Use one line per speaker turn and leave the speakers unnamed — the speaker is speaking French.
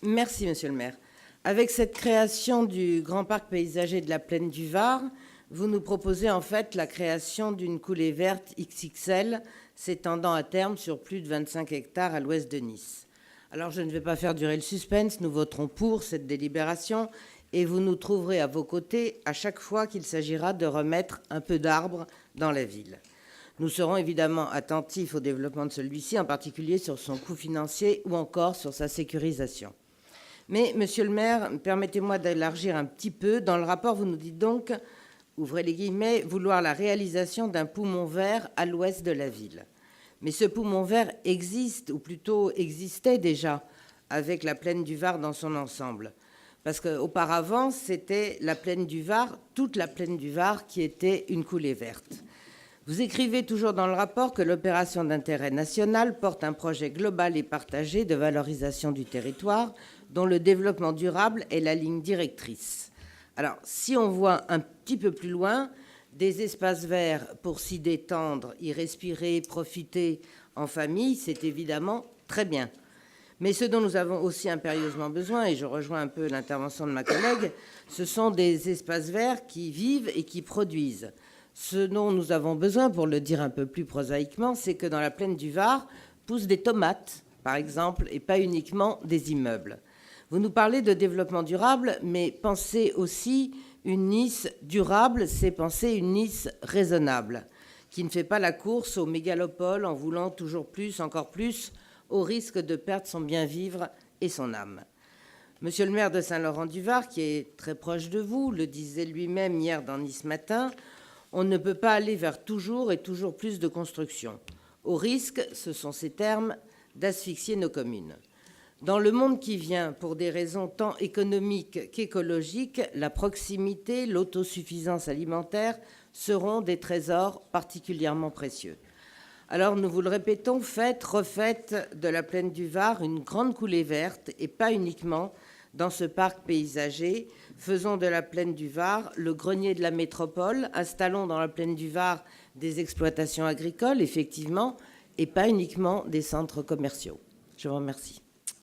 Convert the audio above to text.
Merci, monsieur le maire. Avec cette création du grand parc paysager de la plaine du Var, vous nous proposez en fait la création d'une coulée verte XXL s'étendant à terme sur plus de 25 hectares à l'ouest de Nice. Alors je ne vais pas faire durer le suspense, nous voterons pour cette délibération et vous nous trouverez à vos côtés à chaque fois qu'il s'agira de remettre un peu d'arbres dans la ville. Nous serons évidemment attentifs au développement de celui-ci, en particulier sur son coût financier ou encore sur sa sécurisation. Mais, monsieur le maire, permettez-moi d'élargir un petit peu. Dans le rapport, vous nous dites donc, ouvrez les guillemets, vouloir la réalisation d'un poumon vert à l'ouest de la ville. Mais ce poumon vert existe, ou plutôt existait déjà, avec la plaine du Var dans son ensemble. Parce qu'auparavant, c'était la plaine du Var, toute la plaine du Var, qui était une coulée verte. Vous écrivez toujours dans le rapport que l'opération d'intérêt national porte un projet global et partagé de valorisation du territoire, dont le développement durable est la ligne directrice. Alors, si on voit un petit peu plus loin, des espaces verts pour s'y détendre, y respirer, profiter en famille, c'est évidemment très bien. Mais ce dont nous avons aussi impérieusement besoin, et je rejoins un peu l'intervention de ma collègue, ce sont des espaces verts qui vivent et qui produisent. Ce dont nous avons besoin, pour le dire un peu plus prosaïquement, c'est que dans la plaine du Var poussent des tomates, par exemple, et pas uniquement des immeubles. Vous nous parlez de développement durable, mais pensez aussi une Nice durable, c'est penser une Nice raisonnable, qui ne fait pas la course aux mégalopoles en voulant toujours plus, encore plus, au risque de perdre son bien-vivre et son âme. Monsieur le maire de Saint-Laurent-du-Var, qui est très proche de vous, le disait lui-même hier dans Nice Matin, on ne peut pas aller vers toujours et toujours plus de construction. Au risque, ce sont ces termes, d'asphyxier nos communes. Dans le monde qui vient, pour des raisons tant économiques qu'écologiques, la proximité, l'autosuffisance alimentaire seront des trésors particulièrement précieux. Alors, nous vous le répétons, refaites de la plaine du Var une grande coulée verte et pas uniquement dans ce parc paysager. Faisons de la plaine du Var le grenier de la métropole, installons dans la plaine du Var des exploitations agricoles, effectivement, et pas uniquement des centres commerciaux. Je vous remercie.